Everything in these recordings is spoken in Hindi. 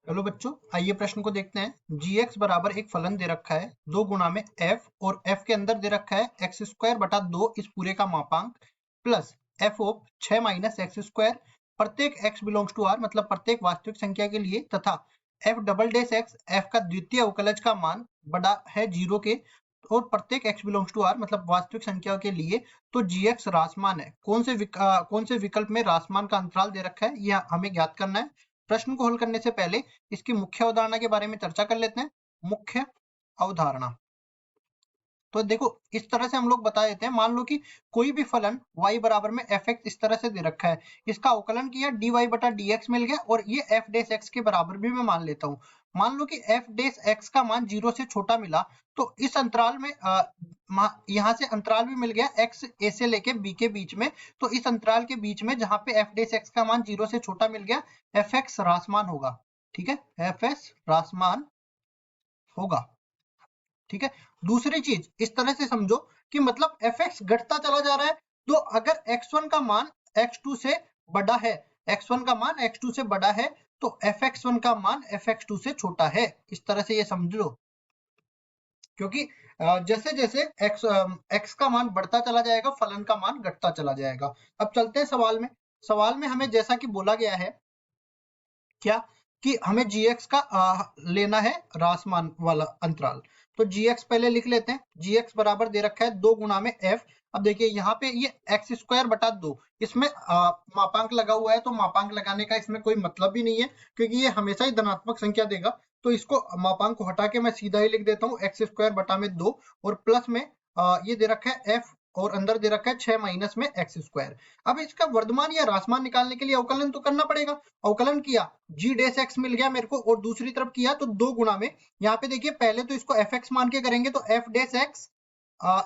चलो बच्चों, आइए प्रश्न को देखते हैं। gx बराबर एक फलन दे रखा है 2 गुना में f, और f के अंदर दे रखा है एक्स स्क्वायर बटा 2 इस पूरे का मापांक, plus f of 6 minus x square प्रत्येक x बिलोंग्स टू r, मतलब प्रत्येक वास्तविक संख्या के लिए, तथा f double dash x f का द्वितीय अवकलज का मान बड़ा है 0 के, और प्रत्येक x बिलोंग्स टू r मतलब वास्तविक संख्या के लिए। तो gx रासमान है। कौन से विकल्प में रासमान का अंतराल दे रखा है, यह हमें ज्ञात करना है। प्रश्न को हल करने से पहले इसकी मुख्य अवधारणा के बारे में चर्चा कर लेते हैं। मुख्य अवधारणा तो देखो, इस तरह से हम लोग बता देते हैं। मान लो कि कोई भी फलन y बराबर में एफ एक्स इस तरह से दे रखा है, इसका अवकलन किया डी वाई बटा डी एक्स मिल गया, और ये एफ डेस एक्स के बराबर भी मैं मान लेता हूँ। मान लो कि एफ डेस एक्स का मान 0 से छोटा मिला, तो इस अंतराल में यहाँ से अंतराल भी मिल गया एक्स ए से लेके बी के बीच में। तो इस अंतराल के बीच में जहां पे एफ डेस एक्स का मान 0 से छोटा मिल गया, एफ एक्स रासमान होगा। ठीक है, एफ एस रासमान होगा। ठीक है, दूसरी चीज इस तरह से समझो कि मतलब एफ एक्स घटता चला जा रहा है, तो अगर x1 का मान x2 से बड़ा है, x1 का मान x2 से बड़ा है, तो fx1 का मान fx2 से छोटा है। इस तरह से ये समझ लो, क्योंकि जैसे जैसे x का मान बढ़ता चला जाएगा, फलन का मान घटता चला जाएगा। अब चलते हैं सवाल में। सवाल में हमें जैसा कि बोला गया है क्या, कि हमें gx का लेना है रासमान वाला अंतराल। तो gx पहले लिख लेते हैं। gx बराबर दे रखा है 2 गुना में f। अब देखिए यहाँ पे ये एक्स स्क्वायर बटा 2, इसमें मापांक लगा हुआ है, तो मापांक लगाने का इसमें कोई मतलब भी नहीं है, क्योंकि ये हमेशा ही धनात्मक संख्या देगा। तो इसको मापांक को हटा के मैं सीधा ही लिख देता हूँ एक्स स्क्वायर बटा में 2, और प्लस में ये दे रखा है f, और अंदर दे रखा है 6 माइनस में एक्स स्क्वायर। अब इसका वर्धमान या रासमान निकालने के लिए अवकलन तो करना पड़ेगा। अवकलन किया, जी डेस एक्स मिल गया मेरे को, और दूसरी तरफ किया तो 2 गुना में, यहाँ पे देखिए पहले तो इसको एफ एक्स मान के करेंगे, तो एफ डेस एक्स,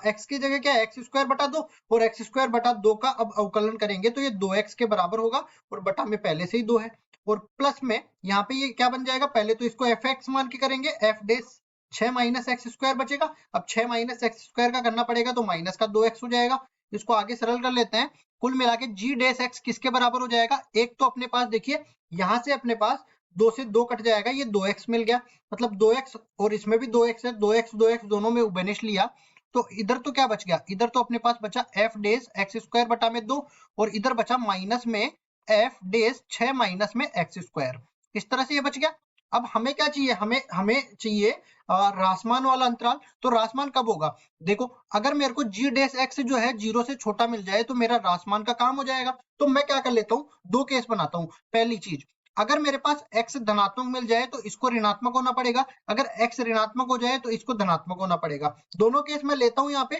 एक्स की जगह क्या है एक्स स्क्वायर बटा 2, और एक्स स्क्वायर बटा 2 का अब अवकलन करेंगे तो ये 2x के बराबर होगा, और बटा में पहले से ही 2 है। और प्लस में यहाँ पे ये क्या बन जाएगा, पहले तो इसको एफ एक्स मान के करेंगे, एफ डेस 6 माइनस एक्स स्क्वायर बचेगा। अब 6 माइनस एक्स स्क्वायर का करना पड़ेगा, तो माइनस का 2x हो जाएगा। इसको आगे सरल कर लेते हैं। कुल मिला के जी डेस एक्स किसके बराबर हो जाएगा, एक तो अपने पास देखिए यहाँ से अपने पास 2 से 2 कट जाएगा, ये 2x मिल गया, मतलब 2x, और इसमें भी 2x है, 2x दोनों में उबेनिश लिया, तो इधर तो क्या बच गया, इधर तो अपने पास बचा एफ डेस एक्स स्क्वायर बटा में 2, और इधर बचा माइनस में एफ डेस 6 माइनस में एक्स स्क्वायर। इस तरह से ये बच गया। अब हमें क्या चाहिए, हमें हमें चाहिए रासमान वाला अंतराल। तो रासमान कब होगा, देखो अगर मेरे को जी डेस एक्स जो है 0 से छोटा मिल जाए, तो मेरा रासमान का काम हो जाएगा। तो मैं क्या कर लेता हूँ, दो केस बनाता हूँ। पहली चीज, अगर मेरे पास x धनात्मक मिल जाए तो इसको ऋणात्मक होना पड़ेगा, अगर x ऋणात्मक हो जाए तो इसको धनात्मक होना पड़ेगा। दोनों केस मैं लेता हूं यहाँ पे।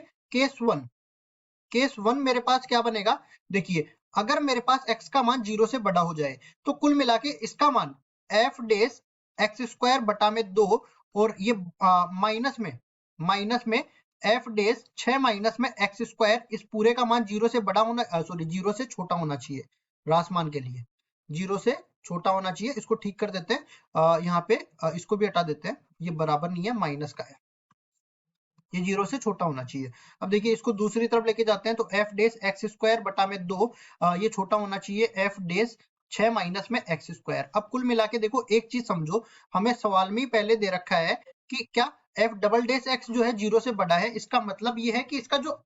केस वन मेरे पास क्या बनेगा, देखिए अगर मेरे पास x का मान 0 से बड़ा हो जाए, तो कुल मिला के इसका मान f डेस एक्स स्क्वायर बटा में 2, और ये माइनस में f डेस 6 माइनस में एक्स स्क्वायर, इस पूरे का मान 0 से बड़ा होना, सॉरी 0 से छोटा होना चाहिए रासमान के लिए, 0 से छोटा होना चाहिए। इसको ठीक कर देते हैं, यहाँ पे इसको भी हटा देते हैं, ये बराबर नहीं है, माइनस का है, ये 0 से छोटा होना चाहिए। अब देखिए इसको दूसरी तरफ लेके जाते हैं, तो f डेस एक्स स्क्वायर बटा में 2, ये छोटा होना चाहिए f डेस 6 माइनस में एक्स स्क्वायर। अब कुल मिला के देखो एक चीज समझो, हमें सवाल में ही पहले दे रखा है कि क्या f डबल डेस एक्स जो है 0 से बड़ा है, इसका मतलब ये है कि इसका जो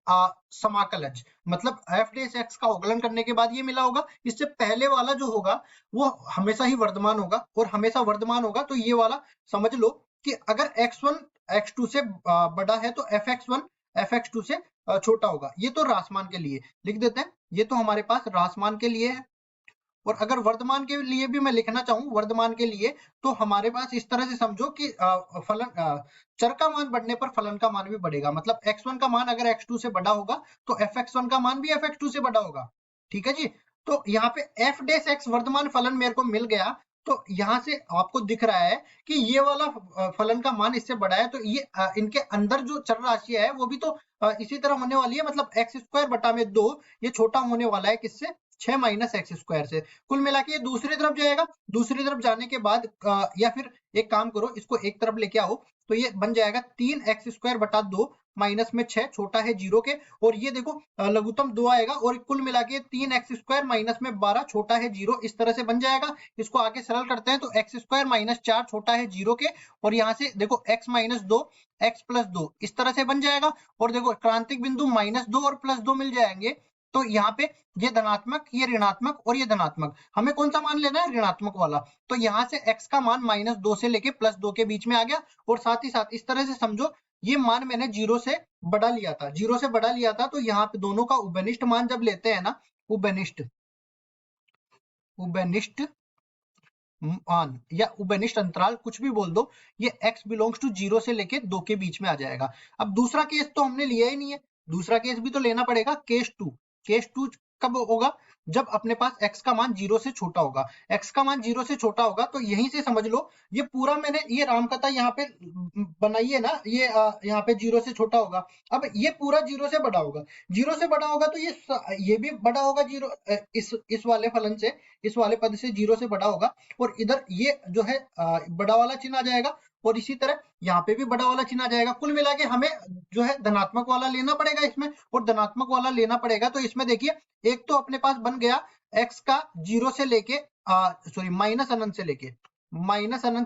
समाकलज, मतलब f डेस एक्स का अवकलन करने के बाद ये मिला होगा, इससे पहले वाला जो होगा वो हमेशा ही वर्धमान होगा, और हमेशा वर्धमान होगा तो ये वाला समझ लो कि अगर x1 x2 से बड़ा है, तो fx1 fx2 से छोटा होगा। ये तो रासमान के लिए लिख देते हैं, ये तो हमारे पास रासमान के लिए है। और अगर वर्धमान के लिए भी मैं लिखना चाहूं, वर्धमान के लिए, तो हमारे पास इस तरह से समझो कि चर का मान बढ़ने पर फलन का मान भी बढ़ेगा, मतलब x1 का मान अगर x2 से बड़ा होगा, तो fx1 का मान भी fx2 से बड़ा होगा। ठीक है जी। तो यहाँ पे f डेस x वर्धमान फलन मेरे को मिल गया, तो यहाँ से आपको दिख रहा है कि ये वाला फलन का मान इससे बड़ा है, तो ये इनके अंदर जो चर राशि है वो भी तो इसी तरह होने वाली है, मतलब एक्स स्क्वायर बटा में 2 ये छोटा होने वाला है किससे, 6 माइनस एक्स स्क्वायर से। कुल मिला के ये दूसरी तरफ जाएगा, दूसरी तरफ जाने के बाद या फिर एक काम करो, इसको एक तरफ लेके आओ, तो ये बन जाएगा 3x स्क्वायर बटा 2 माइनस में 6 छोटा है 0 के, और ये देखो लघुत्तम 2 आएगा, और कुल मिला के 3x स्क्वायर माइनस में 12 छोटा है 0, इस तरह से बन जाएगा। इसको आगे सरल करते हैं तो x स्क्वायर माइनस 4 छोटा है 0 के, और यहाँ से देखो x माइनस 2 x प्लस 2 इस तरह से बन जाएगा, और देखो क्रांतिक बिंदु -2 और +2 मिल जाएंगे, तो यहाँ पे ये धनात्मक, ये ऋणात्मक और ये धनात्मक, हमें कौन सा मान लेना है, ऋणात्मक वाला। तो यहाँ से x का मान -2 से लेके +2 के बीच में आ गया, और साथ ही साथ इस तरह से समझो ये मान मैंने 0 से बड़ा लिया था, 0 से बड़ा लिया था, तो यहाँ पे दोनों का उभयनिष्ठ मान जब लेते हैं ना, उभयनिष्ठ मान या उभयनिष्ठ अंतराल कुछ भी बोल दो, ये x बिलोंग्स टू 0 से लेके 2 के बीच में आ जाएगा। अब दूसरा केस तो हमने लिया ही नहीं है, दूसरा केस भी तो लेना पड़ेगा, केस 2। केस 2 कब होगा, जब अपने पास x का मान 0 से छोटा होगा। x का मान 0 से छोटा होगा तो यहीं से समझ लो, ये पूरा मैंने ये रामकथा यहाँ पे बनाई है ना, ये यहाँ पे 0 से छोटा होगा। अब ये पूरा 0 से बड़ा होगा, 0 से बड़ा होगा तो ये भी बड़ा होगा 0, इस वाले फलन से, इस वाले पद से 0 से बड़ा होगा, और इधर ये जो है बड़ा वाला चिन्ह आ जाएगा, और इसी तरह यहाँ पे भी बड़ा वाला चिन्ह आ जाएगा। कुल मिला के हमें जो है धनात्मक वाला लेना पड़ेगा इसमें, और धनात्मक वाला लेना पड़ेगा तो इसमें देखिए, एक तो अपने पास बन गया x का 0 से लेके माइनस अनंत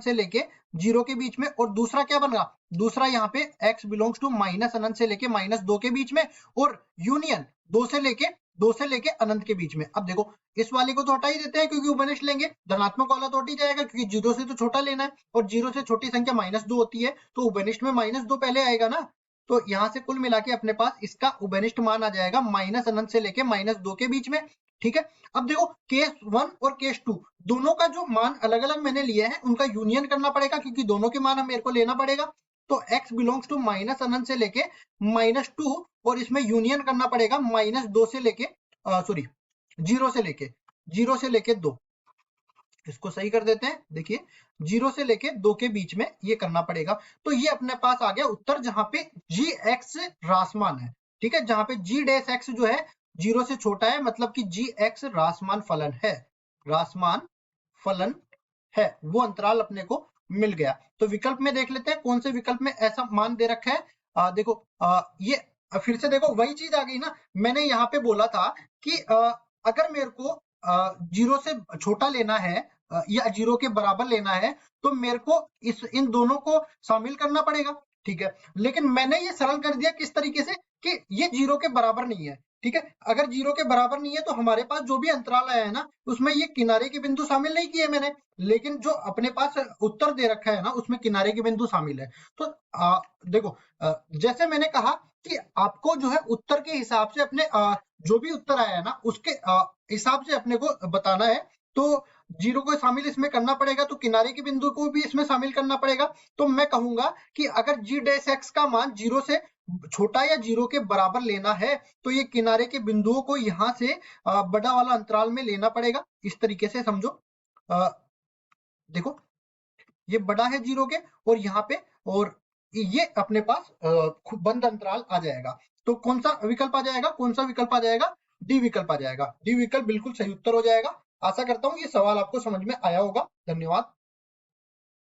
से लेके 0 के बीच में, और दूसरा क्या बन रहा, दूसरा यहाँ पे x बिलोंग्स टू माइनस अनंत से लेके -2 के बीच में, और यूनियन 2 से लेके अनंत के बीच में। अब देखो इस वाले को तो हटा ही देते हैं क्योंकि उभयनिष्ठ लेंगे, धनात्मक वाला तो हट ही जाएगा क्योंकि 0 से तो छोटा लेना है, और 0 से छोटी संख्या -2 होती है, तो उभयनिष्ठ में -2 पहले आएगा ना। तो यहाँ से कुल मिला के अपने पास इसका उभयनिष्ठ मान आ जाएगा माइनस अनंत से लेके -2 के बीच में। ठीक है, अब देखो केस 1 और केस 2 दोनों का जो मान अलग अलग मैंने लिए हैं उनका यूनियन करना पड़ेगा, क्योंकि दोनों के मान मेरे को लेना पड़ेगा। तो x बिलोंग्स टू माइनस अनंत से लेके -2, और इसमें यूनियन करना पड़ेगा -2 से लेके 0 से लेके 2। इसको सही कर देते हैं, देखिए 0 से लेके 2 के बीच में ये करना पड़ेगा। तो ये अपने पास आ गया उत्तर, जहां पे gx रासमान है। ठीक है, जहां पे g डैश x जो है 0 से छोटा है, मतलब कि gx रासमान फलन है, रासमान फलन है, वो अंतराल अपने को मिल गया। तो विकल्प में देख लेते हैं कौन से विकल्प में ऐसा मान दे रखा है। देखो ये फिर से देखो वही चीज आ गई ना, मैंने यहाँ पे बोला था कि अगर मेरे को 0 से छोटा लेना है या 0 के बराबर लेना है, तो मेरे को इन दोनों को शामिल करना पड़ेगा। ठीक है, लेकिन मैंने ये सरल कर दिया किस तरीके से कि ये 0 के बराबर नहीं है। ठीक है, अगर 0 के बराबर नहीं है तो हमारे पास जो भी अंतराल आया है ना, उसमें ये किनारे के बिंदु शामिल नहीं किए मैंने, लेकिन जो अपने पास उत्तर दे रखा है ना उसमें किनारे के बिंदु शामिल है। तो देखो जैसे मैंने कहा कि आपको जो है उत्तर के हिसाब से अपने जो भी उत्तर आया है ना उसके हिसाब से अपने को बताना है। तो 0 को शामिल इसमें करना पड़ेगा, तो किनारे के बिंदु को भी इसमें शामिल करना पड़ेगा। तो मैं कहूंगा कि अगर g डैश x का मान 0 से छोटा या 0 के बराबर लेना है, तो ये किनारे के बिंदुओं को यहाँ से बड़ा वाला अंतराल में लेना पड़ेगा। इस तरीके से समझो, देखो ये बड़ा है 0 के, और यहाँ पे, और ये अपने पास बंद अंतराल आ जाएगा। तो कौन सा विकल्प आ जाएगा, कौन सा विकल्प आ जाएगा, डी विकल्प आ जाएगा। डी विकल्प बिल्कुल सही उत्तर हो जाएगा। आशा करता हूँ ये सवाल आपको समझ में आया होगा। धन्यवाद।